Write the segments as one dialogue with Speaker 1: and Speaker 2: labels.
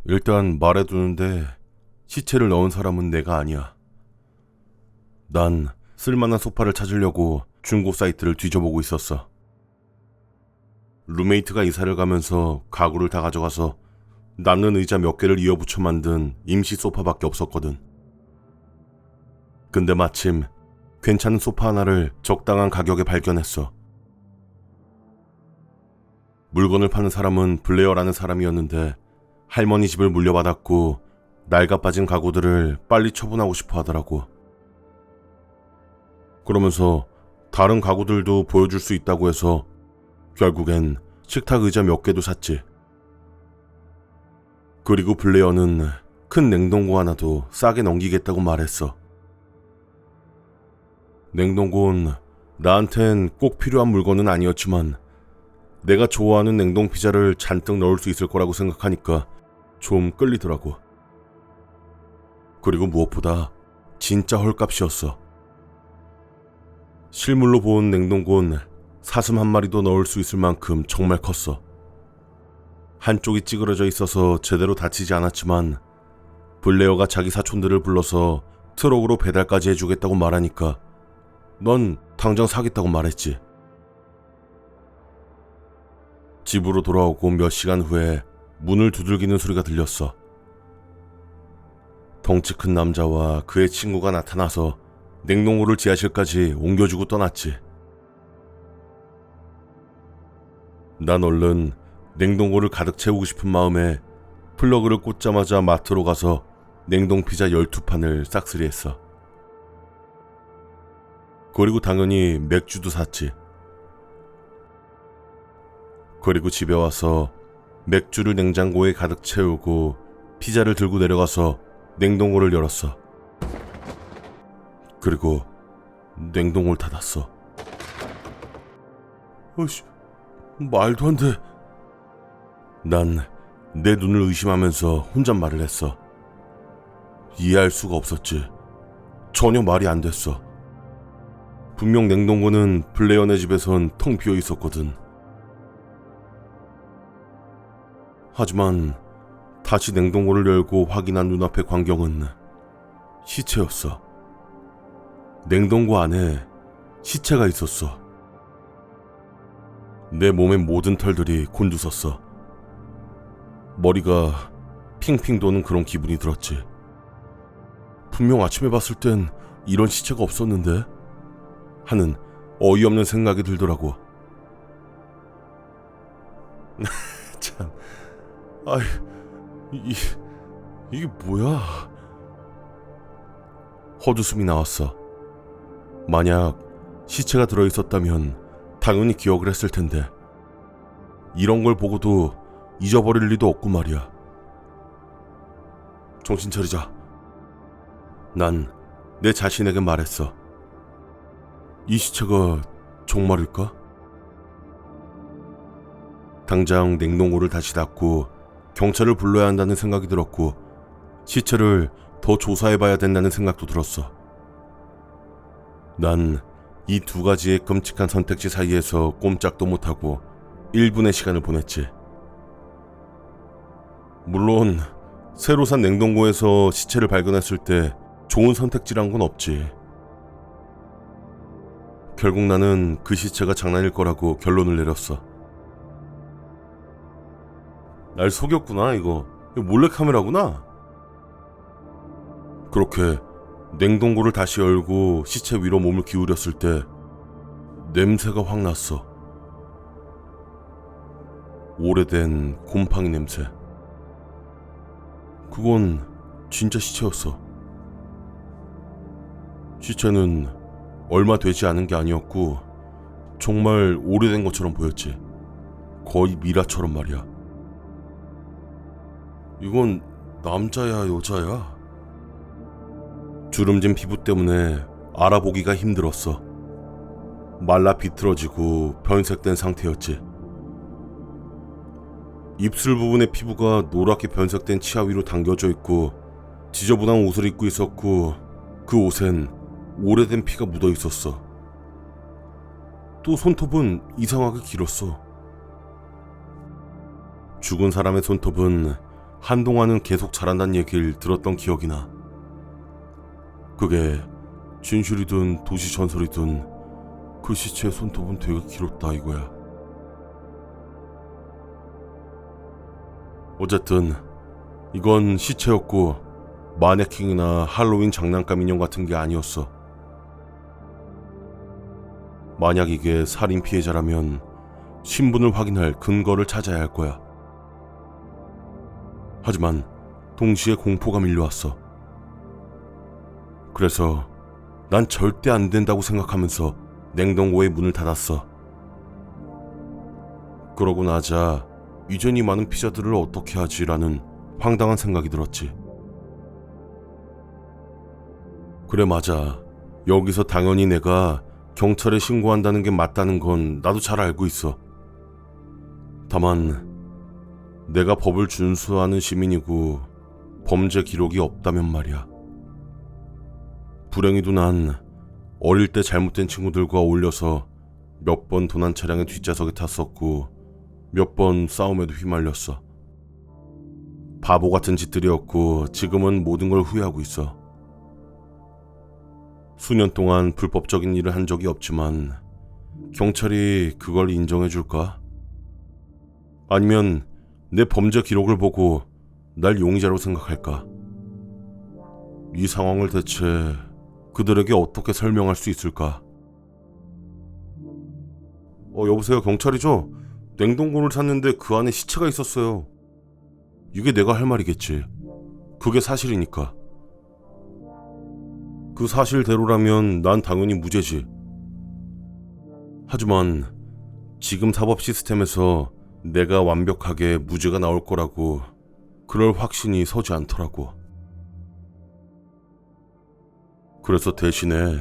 Speaker 1: 일단 말해두는데 시체를 넣은 사람은 내가 아니야. 난 쓸만한 소파를 찾으려고 중고 사이트를 뒤져보고 있었어. 룸메이트가 이사를 가면서 가구를 다 가져가서 남는 의자 몇 개를 이어붙여 만든 임시 소파밖에 없었거든. 근데 마침 괜찮은 소파 하나를 적당한 가격에 발견했어. 물건을 파는 사람은 블레어라는 사람이었는데 할머니 집을 물려받았고 낡아빠진 가구들을 빨리 처분하고 싶어 하더라고. 그러면서 다른 가구들도 보여줄 수 있다고 해서 결국엔 식탁 의자 몇 개도 샀지. 그리고 블레어는 큰 냉동고 하나도 싸게 넘기겠다고 말했어. 냉동고는 나한텐 꼭 필요한 물건은 아니었지만 내가 좋아하는 냉동 피자를 잔뜩 넣을 수 있을 거라고 생각하니까 좀 끌리더라고. 그리고 무엇보다 진짜 헐값이었어. 실물로 본 냉동고는 사슴 한 마리도 넣을 수 있을 만큼 정말 컸어. 한쪽이 찌그러져 있어서 제대로 닫히지 않았지만 블레어가 자기 사촌들을 불러서 트럭으로 배달까지 해주겠다고 말하니까 넌 당장 사겠다고 말했지. 집으로 돌아오고 몇 시간 후에 문을 두들기는 소리가 들렸어. 덩치 큰 남자와 그의 친구가 나타나서 냉동고를 지하실까지 옮겨주고 떠났지. 난 얼른 냉동고를 가득 채우고 싶은 마음에 플러그를 꽂자마자 마트로 가서 냉동 피자 12판을 싹쓸이했어. 그리고 당연히 맥주도 샀지. 그리고 집에 와서 맥주를 냉장고에 가득 채우고 피자를 들고 내려가서 냉동고를 열었어. 그리고 냉동고를 닫았어. 어이씨, 말도 안 돼. 난 내 눈을 의심하면서 혼잣말을 했어. 이해할 수가 없었지. 전혀 말이 안 됐어. 분명 냉동고는 블레어네 집에선 텅 비어 있었거든. 하지만 다시 냉동고를 열고 확인한 눈앞의 광경은 시체였어. 냉동고 안에 시체가 있었어. 내 몸의 모든 털들이 곤두섰어. 머리가 핑핑 도는 그런 기분이 들었지. 분명 아침에 봤을 땐 이런 시체가 없었는데 하는 어이없는 생각이 들더라고. 참, 아이, 이게 뭐야? 헛웃음이 나왔어. 만약 시체가 들어있었다면 당연히 기억을 했을 텐데 이런 걸 보고도 잊어버릴 리도 없고 말이야. 정신 차리자. 난 내 자신에게 말했어. 이 시체가 정말일까? 당장 냉동고를 다시 닫고 경찰을 불러야 한다는 생각이 들었고 시체를 더 조사해봐야 된다는 생각도 들었어. 난 이 두 가지의 끔찍한 선택지 사이에서 꼼짝도 못하고 1분의 시간을 보냈지. 물론 새로 산 냉동고에서 시체를 발견했을 때 좋은 선택지란 건 없지. 결국 나는 그 시체가 장난일 거라고 결론을 내렸어. 날 속였구나. 이거 몰래카메라구나. 그렇게 냉동고를 다시 열고 시체 위로 몸을 기울였을 때 냄새가 확 났어. 오래된 곰팡이 냄새. 그건 진짜 시체였어. 시체는 얼마 되지 않은 게 아니었고 정말 오래된 것처럼 보였지. 거의 미라처럼 말이야. 이건 남자야, 여자야? 주름진 피부 때문에 알아보기가 힘들었어. 말라 비틀어지고 변색된 상태였지. 입술 부분의 피부가 노랗게 변색된 치아 위로 당겨져 있고 지저분한 옷을 입고 있었고 그 옷엔 오래된 피가 묻어 있었어. 또 손톱은 이상하게 길었어. 죽은 사람의 손톱은 한동안은 계속 자란다는 얘기를 들었던 기억이 나. 그게 진실이든 도시 전설이든 그 시체의 손톱은 되게 길었다 이거야. 어쨌든 이건 시체였고 마네킹이나 할로윈 장난감 인형 같은 게 아니었어. 만약 이게 살인 피해자라면 신분을 확인할 근거를 찾아야 할 거야. 하지만 동시에 공포가 밀려왔어. 그래서 난 절대 안 된다고 생각하면서 냉동고의 문을 닫았어. 그러고 나자 이전이 많은 피자들을 어떻게 하지라는 황당한 생각이 들었지. 그래 맞아. 여기서 당연히 내가 경찰에 신고한다는 게 맞다는 건 나도 잘 알고 있어. 다만 내가 법을 준수하는 시민이고 범죄 기록이 없다면 말이야. 불행히도 난 어릴 때 잘못된 친구들과 어울려서 몇 번 도난 차량의 뒷좌석에 탔었고 몇 번 싸움에도 휘말렸어. 바보 같은 짓들이었고 지금은 모든 걸 후회하고 있어. 수년 동안 불법적인 일을 한 적이 없지만 경찰이 그걸 인정해 줄까? 아니면 내 범죄 기록을 보고 날 용의자로 생각할까? 이 상황을 대체 그들에게 어떻게 설명할 수 있을까? 여보세요, 경찰이죠? 냉동고를 샀는데 그 안에 시체가 있었어요. 이게 내가 할 말이겠지. 그게 사실이니까. 그 사실대로라면 난 당연히 무죄지. 하지만 지금 사법 시스템에서 내가 완벽하게 무죄가 나올 거라고 그럴 확신이 서지 않더라고. 그래서 대신에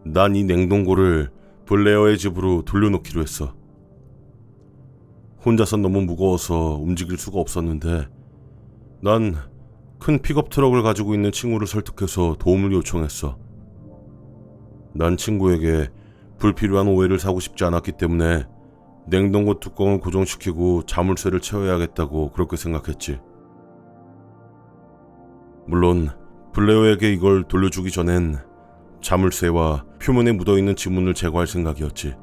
Speaker 1: 난 이 냉동고를 블레어의 집으로 돌려놓기로 했어. 혼자선 너무 무거워서 움직일 수가 없었는데 난 큰 픽업 트럭을 가지고 있는 친구를 설득해서 도움을 요청했어. 난 친구에게 불필요한 오해를 사고 싶지 않았기 때문에 냉동고 뚜껑을 고정시키고 자물쇠를 채워야겠다고 그렇게 생각했지. 물론 블레어에게 이걸 돌려주기 전엔 자물쇠와 표면에 묻어있는 지문을 제거할 생각이었지.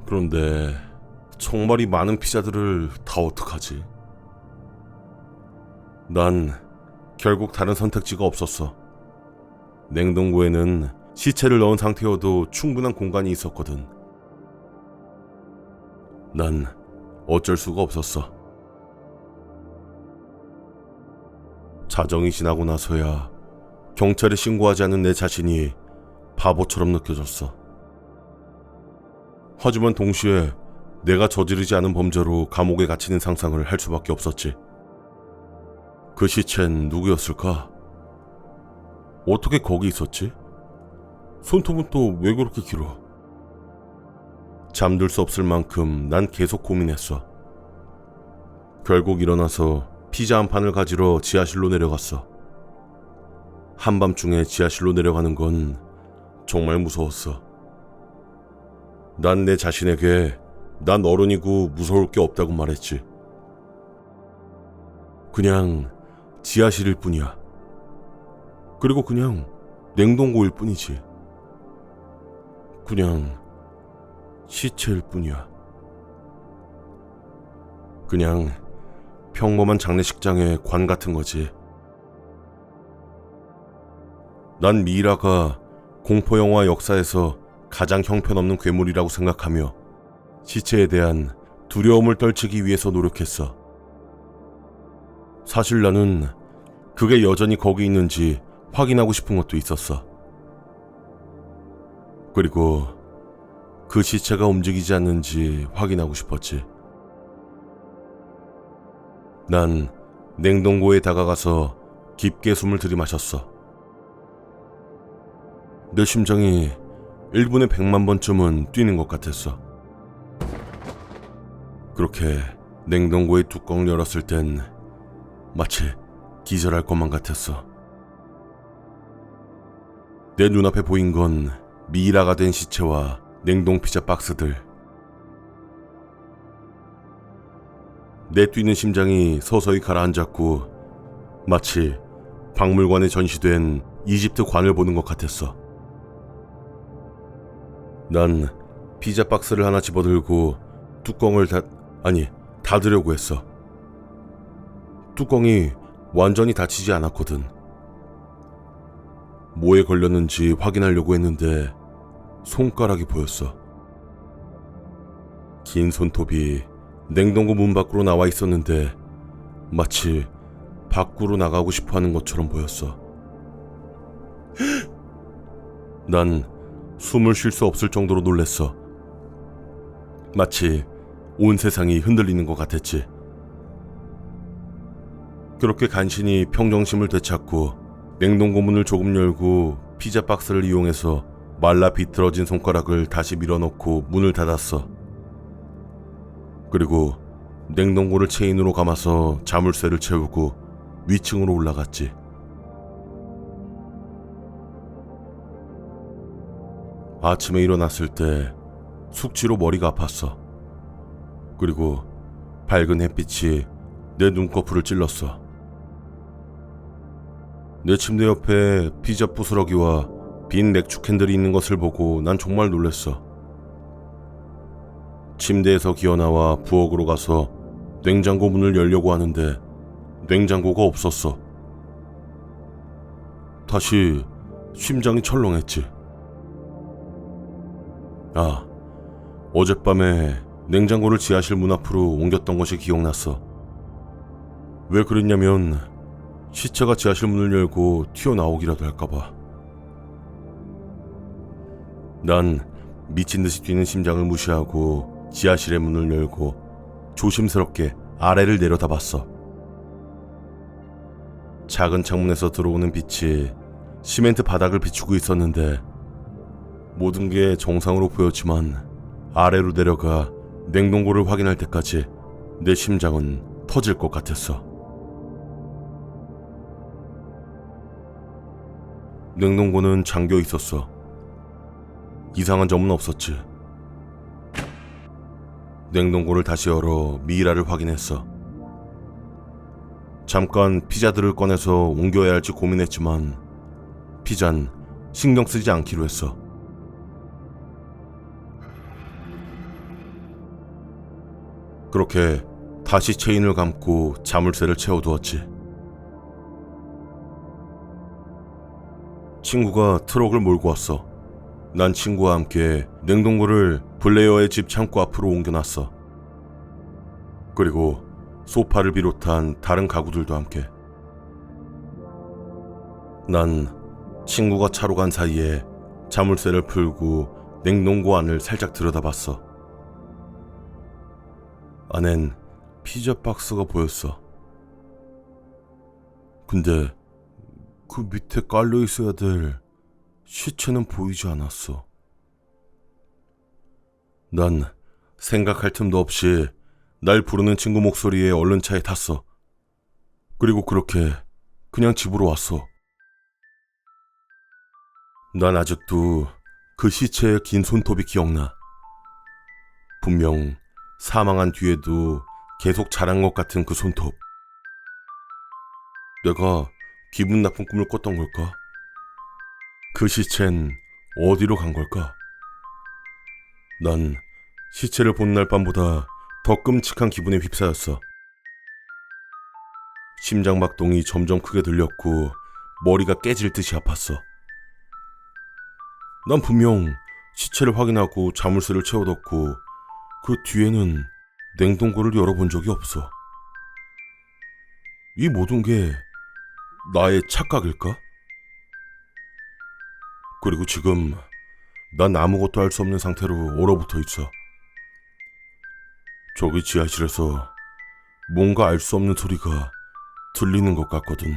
Speaker 1: 그런데 정말 이 많은 피자들을 다 어떡하지? 난 결국 다른 선택지가 없었어. 냉동고에는 시체를 넣은 상태여도 충분한 공간이 있었거든. 난 어쩔 수가 없었어. 자정이 지나고 나서야 경찰에 신고하지 않은 내 자신이 바보처럼 느껴졌어. 하지만 동시에 내가 저지르지 않은 범죄로 감옥에 갇히는 상상을 할 수밖에 없었지. 그 시체는 누구였을까? 어떻게 거기 있었지? 손톱은 또 왜 그렇게 길어? 잠들 수 없을 만큼 난 계속 고민했어. 결국 일어나서 피자 한 판을 가지러 지하실로 내려갔어. 한밤중에 지하실로 내려가는 건 정말 무서웠어. 난 내 자신에게 난 어른이고 무서울 게 없다고 말했지. 그냥 지하실일 뿐이야. 그리고 그냥 냉동고일 뿐이지. 그냥 시체일 뿐이야. 그냥 평범한 장례식장의 관 같은 거지. 난 미이라가 공포영화 역사에서 가장 형편없는 괴물이라고 생각하며 시체에 대한 두려움을 떨치기 위해서 노력했어. 사실 나는 그게 여전히 거기 있는지 확인하고 싶은 것도 있었어. 그리고 그 시체가 움직이지 않는지 확인하고 싶었지. 난 냉동고에 다가가서 깊게 숨을 들이마셨어. 내 심장이 1분에 100만 번쯤은 뛰는 것 같았어. 그렇게 냉동고의 뚜껑을 열었을 땐 마치 기절할 것만 같았어. 내 눈앞에 보인 건 미이라가 된 시체와 냉동 피자 박스들. 내 뛰는 심장이 서서히 가라앉았고 마치 박물관에 전시된 이집트 관을 보는 것 같았어. 난 피자 박스를 하나 집어들고 뚜껑을 닫으려고 했어. 뚜껑이 완전히 닫히지 않았거든. 뭐에 걸렸는지 확인하려고 했는데 손가락이 보였어. 긴 손톱이 냉동고 문 밖으로 나와 있었는데 마치 밖으로 나가고 싶어하는 것처럼 보였어. 난 숨을 쉴 수 없을 정도로 놀랬어. 마치 온 세상이 흔들리는 것 같았지. 그렇게 간신히 평정심을 되찾고 냉동고 문을 조금 열고 피자 박스를 이용해서 말라 비틀어진 손가락을 다시 밀어넣고 문을 닫았어. 그리고 냉동고를 체인으로 감아서 자물쇠를 채우고 위층으로 올라갔지. 아침에 일어났을 때 숙취로 머리가 아팠어. 그리고 밝은 햇빛이 내 눈꺼풀을 찔렀어. 내 침대 옆에 피자 부스러기와 빈 맥주 캔들이 있는 것을 보고 난 정말 놀랐어. 침대에서 기어나와 부엌으로 가서 냉장고 문을 열려고 하는데 냉장고가 없었어. 다시 심장이 철렁했지. 어젯밤에 냉장고를 지하실 문 앞으로 옮겼던 것이 기억났어. 왜 그랬냐면 시체가 지하실 문을 열고 튀어나오기라도 할까봐. 난 미친 듯이 뛰는 심장을 무시하고 지하실의 문을 열고 조심스럽게 아래를 내려다봤어. 작은 창문에서 들어오는 빛이 시멘트 바닥을 비추고 있었는데 모든 게 정상으로 보였지만 아래로 내려가 냉동고를 확인할 때까지 내 심장은 터질 것 같았어. 냉동고는 잠겨 있었어. 이상한 점은 없었지. 냉동고를 다시 열어 미이라를 확인했어. 잠깐 피자들을 꺼내서 옮겨야 할지 고민했지만 피자는 신경 쓰지 않기로 했어. 그렇게 다시 체인을 감고 자물쇠를 채워두었지. 친구가 트럭을 몰고 왔어. 난 친구와 함께 냉동고를 블레어의 집 창고 앞으로 옮겨놨어. 그리고 소파를 비롯한 다른 가구들도 함께. 난 친구가 차로 간 사이에 자물쇠를 풀고 냉동고 안을 살짝 들여다봤어. 안엔 피자 박스가 보였어. 근데 그 밑에 깔려 있어야 될 시체는 보이지 않았어. 난 생각할 틈도 없이 날 부르는 친구 목소리에 얼른 차에 탔어. 그리고 그렇게 그냥 집으로 왔어. 난 아직도 그 시체의 긴 손톱이 기억나. 분명 사망한 뒤에도 계속 자란 것 같은 그 손톱. 내가 기분 나쁜 꿈을 꿨던 걸까? 그 시체는 어디로 간 걸까? 난 시체를 본 날 밤보다 더 끔찍한 기분에 휩싸였어. 심장박동이 점점 크게 들렸고 머리가 깨질 듯이 아팠어. 난 분명 시체를 확인하고 자물쇠를 채워뒀고 그 뒤에는 냉동고를 열어본 적이 없어. 이 모든 게 나의 착각일까? 그리고 지금 난 아무것도 할 수 없는 상태로 얼어붙어 있어. 저기 지하실에서 뭔가 알 수 없는 소리가 들리는 것 같거든.